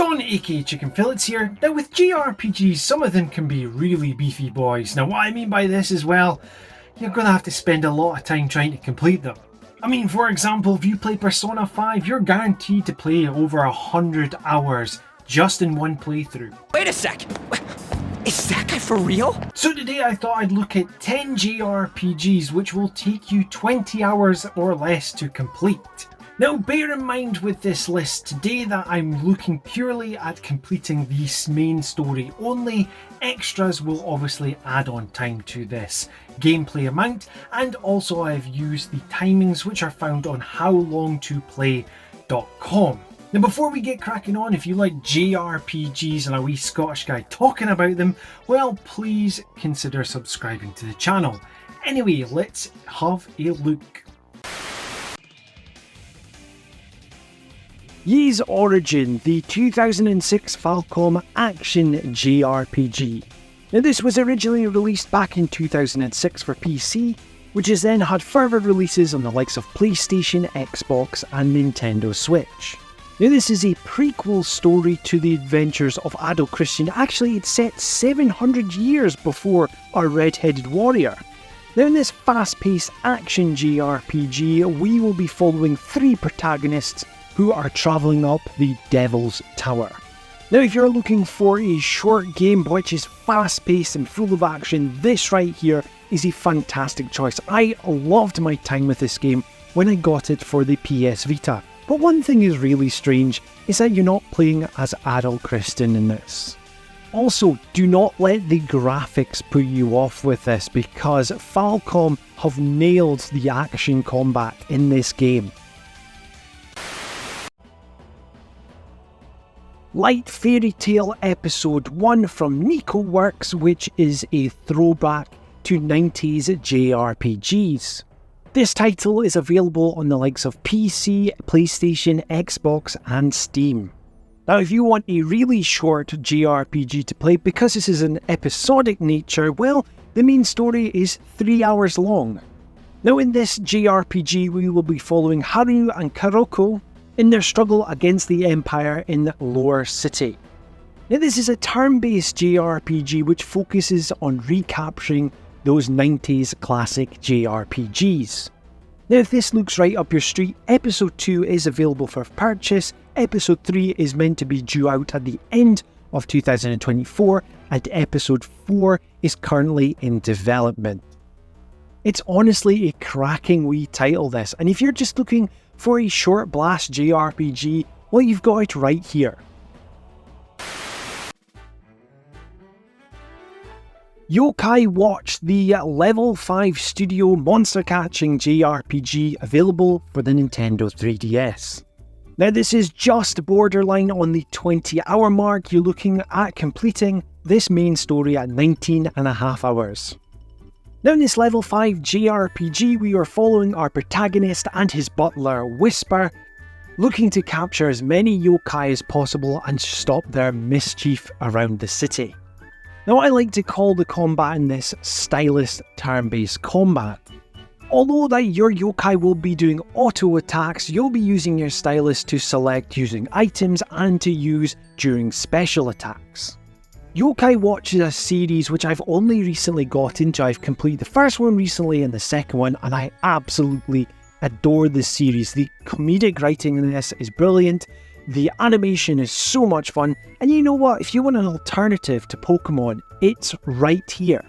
Don aka Chicken Fillets here. Now with JRPGs, some of them can be really beefy boys. Now what I mean by this is, well, you're going to have to spend a lot of time trying to complete them. I mean, for example, if you play Persona 5, you're guaranteed to play over 100 hours just in one playthrough. Wait a sec! Is that guy for real? So today I thought I'd look at 10 JRPGs which will take you 20 hours or less to complete. Now bear in mind with this list today that I'm looking purely at completing the main story only. Extras will obviously add on time to this gameplay amount, and also I've used the timings which are found on howlongtoplay.com. Now before we get cracking on, if you like JRPGs and a wee Scottish guy talking about them, well, please consider subscribing to the channel. Anyway, let's have a look. Ys Origin, the 2006 Falcom action JRPG. Now this was originally released back in 2006 for PC, which has then had further releases on the likes of PlayStation, Xbox and Nintendo Switch. Now this is a prequel story to the adventures of Adult Christian. Actually, it's set 700 years before our red-headed warrior. Now in this fast-paced action JRPG, we will be following three protagonists who are travelling up the Devil's Tower. Now if you're looking for a short game which is fast-paced and full of action, this right here is a fantastic choice. I loved my time with this game when I got it for the PS Vita. But one thing is really strange is that you're not playing as Adult Christian in this. Also, do not let the graphics put you off with this, because Falcom have nailed the action combat in this game. Light Fairy Tail Episode 1 from Nico Works, which is a throwback to 90s JRPGs. This title is available on the likes of PC, PlayStation, Xbox and Steam. Now if you want a really short JRPG to play, because this is an episodic nature, well, the main story is 3 hours long. Now in this JRPG we will be following Haru and Karoko in their struggle against the Empire in Lower City. Now this is a turn-based JRPG which focuses on recapturing those 90s classic JRPGs. Now if this looks right up your street, Episode 2 is available for purchase, Episode 3 is meant to be due out at the end of 2024, and Episode 4 is currently in development. It's honestly a cracking wee title this, and if you're just looking for a short blast JRPG, well, you've got it right here. Yokai Watch, the Level 5 Studio monster catching JRPG available for the Nintendo 3DS. Now this is just borderline on the 20-hour mark. You're looking at completing this main story at 19.5 hours. Now in this Level 5 JRPG, we are following our protagonist and his butler, Whisper, looking to capture as many yokai as possible and stop their mischief around the city. Now I like to call the combat in this stylist turn-based combat. Although that your yokai will be doing auto attacks, you'll be using your stylus to select using items and to use during special attacks. Yokai Watch is a series which I've only recently got into. I've completed the first one recently and the second one, and I absolutely adore this series. The comedic writing in this is brilliant, the animation is so much fun, and you know what, if you want an alternative to Pokemon, it's right here.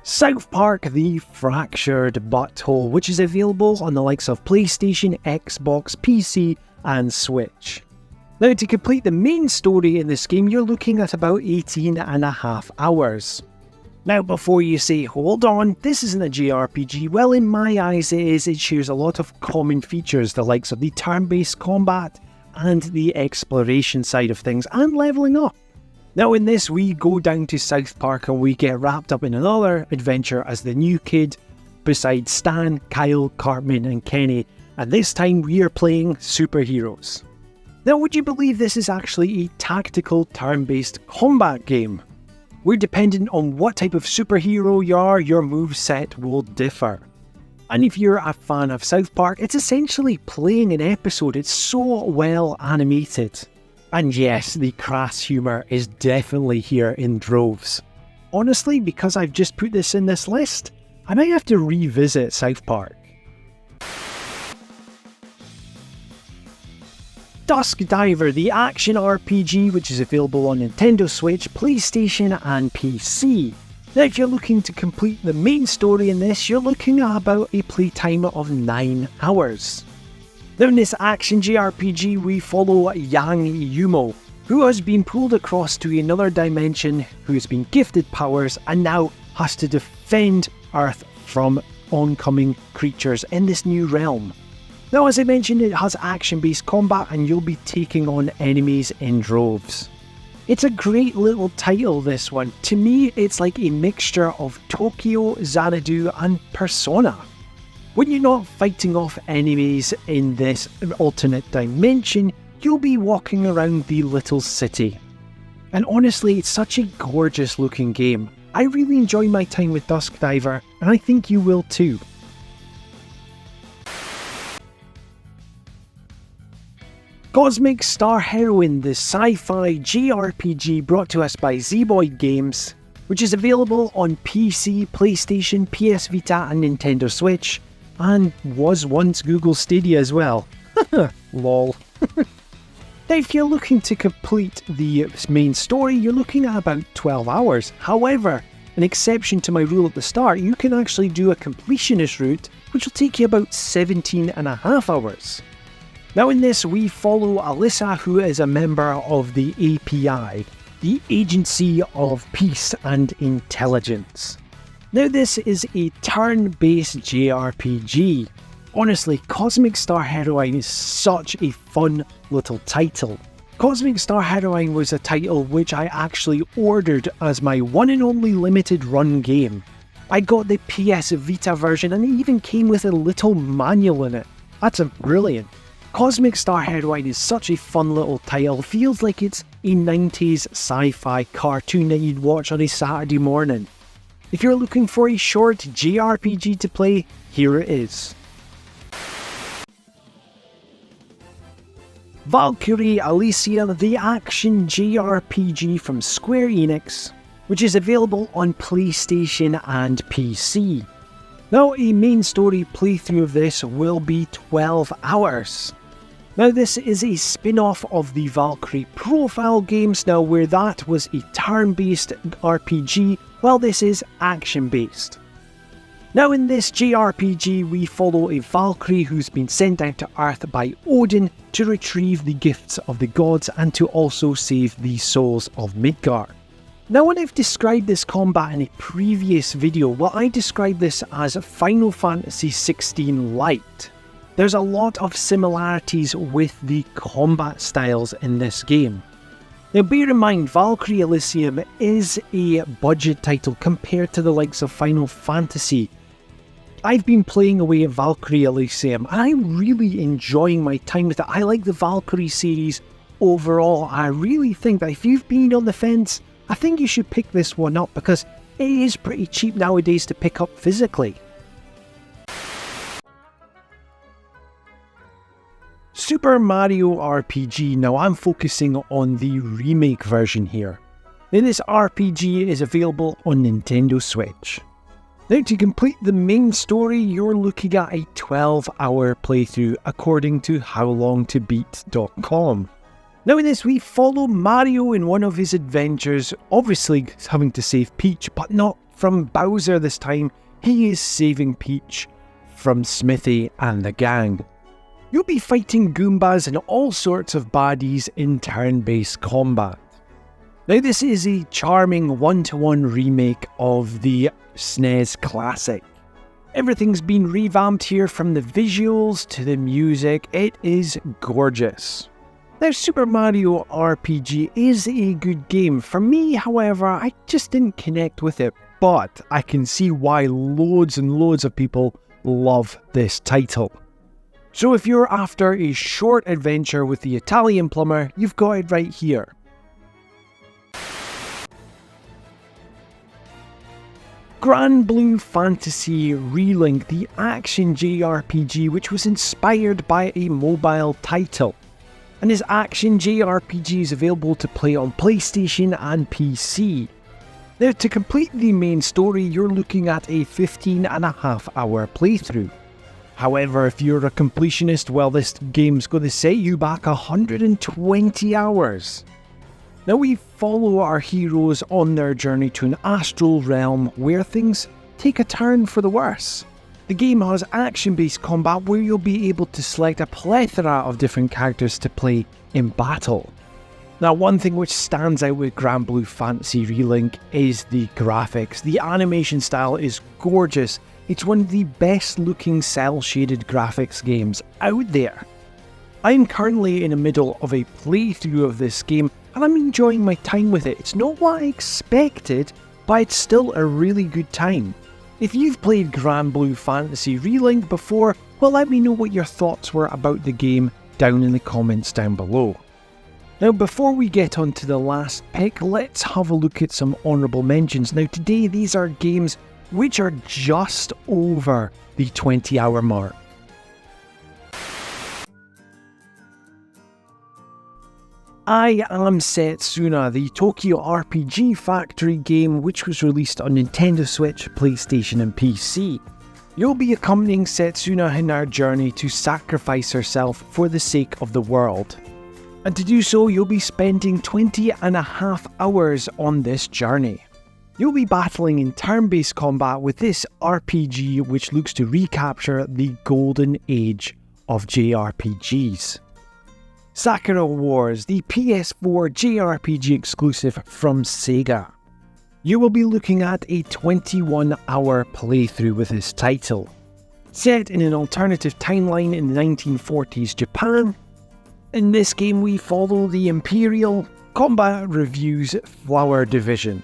South Park The Fractured Butthole, which is available on the likes of PlayStation, Xbox, PC and Switch. Now to complete the main story in this game, you're looking at about 18.5 hours. Now before you say, hold on, this isn't a JRPG, well in my eyes it is. It shares a lot of common features, the likes of the turn-based combat and the exploration side of things and leveling up. Now in this we go down to South Park and we get wrapped up in another adventure as the new kid besides Stan, Kyle, Cartman and Kenny, and this time we are playing superheroes. Now would you believe this is actually a tactical turn-based combat game? Where dependent on what type of superhero you are, your moveset will differ. And if you're a fan of South Park, it's essentially playing an episode. It's so well animated. And yes, the crass humour is definitely here in droves. Honestly, because I've just put this in this list, I might have to revisit South Park. Dusk Diver, the action RPG, which is available on Nintendo Switch, PlayStation and PC. Now if you're looking to complete the main story in this, you're looking at about a playtime of 9 hours. Now in this action JRPG we follow Yang Yumo, who has been pulled across to another dimension, who has been gifted powers and now has to defend Earth from oncoming creatures in this new realm. Now as I mentioned, it has action-based combat and you'll be taking on enemies in droves. It's a great little title, this one. To me, it's like a mixture of Tokyo, Xanadu and Persona. When you're not fighting off enemies in this alternate dimension, you'll be walking around the little city. And honestly, it's such a gorgeous looking game. I really enjoy my time with Dusk Diver, and I think you will too. Cosmic Star Heroine, the sci-fi JRPG brought to us by Zeboyd Games, which is available on PC, PlayStation, PS Vita and Nintendo Switch, and was once Google Stadia as well. Lol. Now if you're looking to complete the main story, you're looking at about 12 hours. However, an exception to my rule at the start, you can actually do a completionist route, which will take you about 17.5 hours. Now in this, we follow Alyssa, who is a member of the API, the Agency of Peace and Intelligence. Now this is a turn-based JRPG. Honestly, Cosmic Star Heroine is such a fun little title. Cosmic Star Heroine was a title which I actually ordered as my one and only limited run game. I got the PS Vita version and it even came with a little manual in it. That's brilliant. Cosmic Star Heroine is such a fun little title, feels like it's a 90s sci-fi cartoon that you'd watch on a Saturday morning. If you're looking for a short JRPG to play, here it is. Valkyrie Elysium, the action JRPG from Square Enix, which is available on PlayStation and PC. Now a main story playthrough of this will be 12 hours. Now this is a spin-off of the Valkyrie Profile games, now where that was a turn-based RPG, while this is action-based. Now in this JRPG we follow a Valkyrie who's been sent down to Earth by Odin to retrieve the gifts of the gods and to also save the souls of Midgard. Now when I've described this combat in a previous video, well I described this as Final Fantasy XVI Lite. There's a lot of similarities with the combat styles in this game. Now bear in mind, Valkyrie Elysium is a budget title compared to the likes of Final Fantasy. I've been playing away at Valkyrie Elysium and I'm really enjoying my time with it. I like the Valkyrie series overall. I really think that if you've been on the fence, I think you should pick this one up because it is pretty cheap nowadays to pick up physically. Super Mario RPG, now I'm focusing on the remake version here. Now this RPG is available on Nintendo Switch. Now to complete the main story, you're looking at a 12-hour playthrough according to howlongtobeat.com. Now in this we follow Mario in one of his adventures, obviously having to save Peach, but not from Bowser this time. He is saving Peach from Smithy and the gang. You'll be fighting Goombas and all sorts of baddies in turn-based combat. Now this is a charming one-to-one remake of the SNES classic. Everything's been revamped here from the visuals to the music. It is gorgeous. Now Super Mario RPG is a good game. For me, however, I just didn't connect with it, but I can see why loads and loads of people love this title. So if you're after a short adventure with the Italian plumber, you've got it right here. Grand Blue Fantasy Relink, the action JRPG which was inspired by a mobile title. And this action JRPG is available to play on PlayStation and PC. Now, to complete the main story, you're looking at a 15.5-hour playthrough. However, if you're a completionist, well, this game's going to set you back 120 hours. Now we follow our heroes on their journey to an astral realm where things take a turn for the worse. The game has action-based combat where you'll be able to select a plethora of different characters to play in battle. Now, one thing which stands out with Grand Blue Fantasy Relink is the graphics. The animation style is gorgeous. It's one of the best looking cel-shaded graphics games out there. I am currently in the middle of a playthrough of this game and I'm enjoying my time with it. It's not what I expected, but it's still a really good time. If you've played Grand Blue Fantasy Relink before, well, let me know what your thoughts were about the game down in the comments down below. Now, before we get on to the last pick, let's have a look at some honourable mentions. Now, today these are games which are just over the 20-hour mark. I Am Setsuna, the Tokyo RPG Factory game which was released on Nintendo Switch, PlayStation and PC. You'll be accompanying Setsuna in her journey to sacrifice herself for the sake of the world. And to do so, you'll be spending 20.5 hours on this journey. You'll be battling in turn-based combat with this RPG which looks to recapture the golden age of JRPGs. Sakura Wars, the PS4 JRPG exclusive from Sega. You will be looking at a 21-hour playthrough with this title. Set in an alternative timeline in the 1940s Japan, in this game we follow the Imperial Combat Review's Flower Division.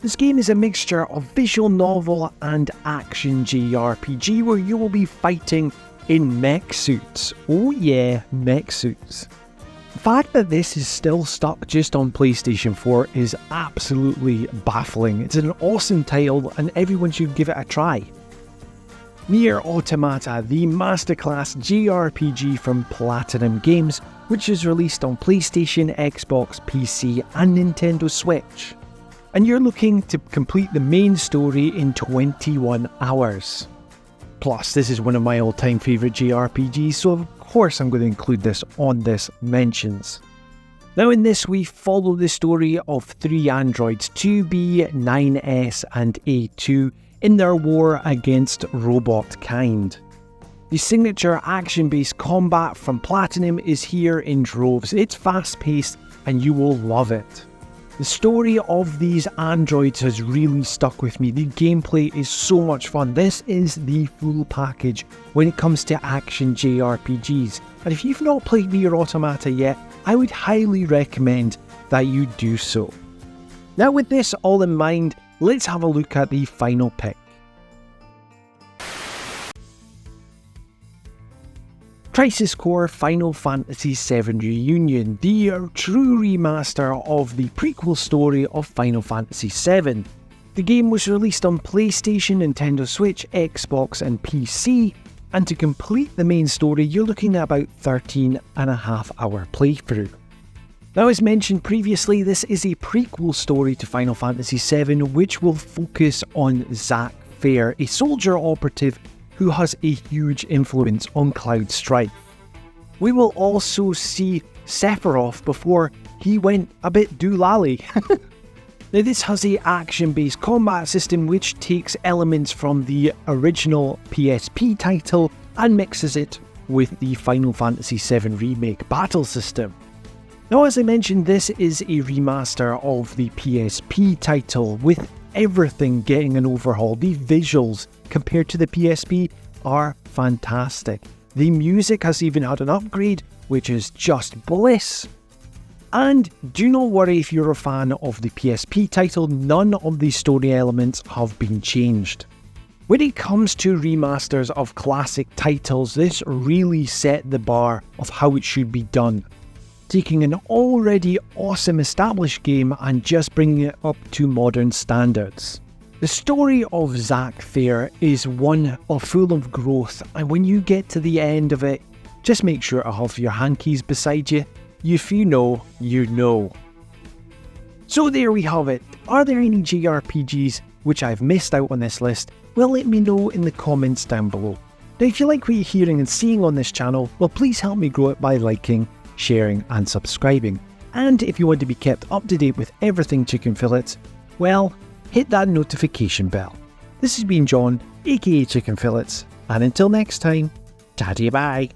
This game is a mixture of visual novel and action JRPG where you will be fighting in mech suits. Oh yeah, mech suits. The fact that this is still stuck just on PlayStation 4 is absolutely baffling. It's an awesome title and everyone should give it a try. Nier Automata, the masterclass JRPG from Platinum Games, which is released on PlayStation, Xbox, PC and Nintendo Switch. And you're looking to complete the main story in 21 hours. Plus, this is one of my all-time favourite JRPGs, so of course I'm going to include this on this mentions. Now in this we follow the story of three androids, 2B, 9S and A2, in their war against robot kind. The signature action-based combat from Platinum is here in droves. It's fast-paced and you will love it. The story of these androids has really stuck with me. The gameplay is so much fun. This is the full package when it comes to action JRPGs. And if you've not played Nier Automata yet, I would highly recommend that you do so. Now with this all in mind, let's have a look at the final pick. Crisis Core Final Fantasy VII Reunion, the true remaster of the prequel story of Final Fantasy VII. The game was released on PlayStation, Nintendo Switch, Xbox and PC, and to complete the main story you're looking at about 13.5-hour playthrough. Now, as mentioned previously, this is a prequel story to Final Fantasy VII which will focus on Zack Fair, a soldier operative who has a huge influence on Cloud Strife. We will also see Sephiroth before he went a bit doolally. Now this has a action-based combat system which takes elements from the original PSP title and mixes it with the Final Fantasy VII Remake battle system. Now as I mentioned, this is a remaster of the PSP title with everything getting an overhaul. The visuals compared to the PSP are fantastic. The music has even had an upgrade, which is just bliss. And do not worry if you're a fan of the PSP title, none of the story elements have been changed. When it comes to remasters of classic titles, this really set the bar of how it should be done, taking an already awesome established game and just bringing it up to modern standards. The story of Zack Fair is one full of growth, and when you get to the end of it, just make sure to have your hankies beside you. If you know, you know. So there we have it. Are there any JRPGs which I've missed out on this list? Well, let me know in the comments down below. Now, if you like what you're hearing and seeing on this channel, well, please help me grow it by liking, sharing and subscribing. And if you want to be kept up to date with everything Chicken Fillets, well, hit that notification bell. This has been John, aka Chicken Fillets, and until next time, ta-ta bye.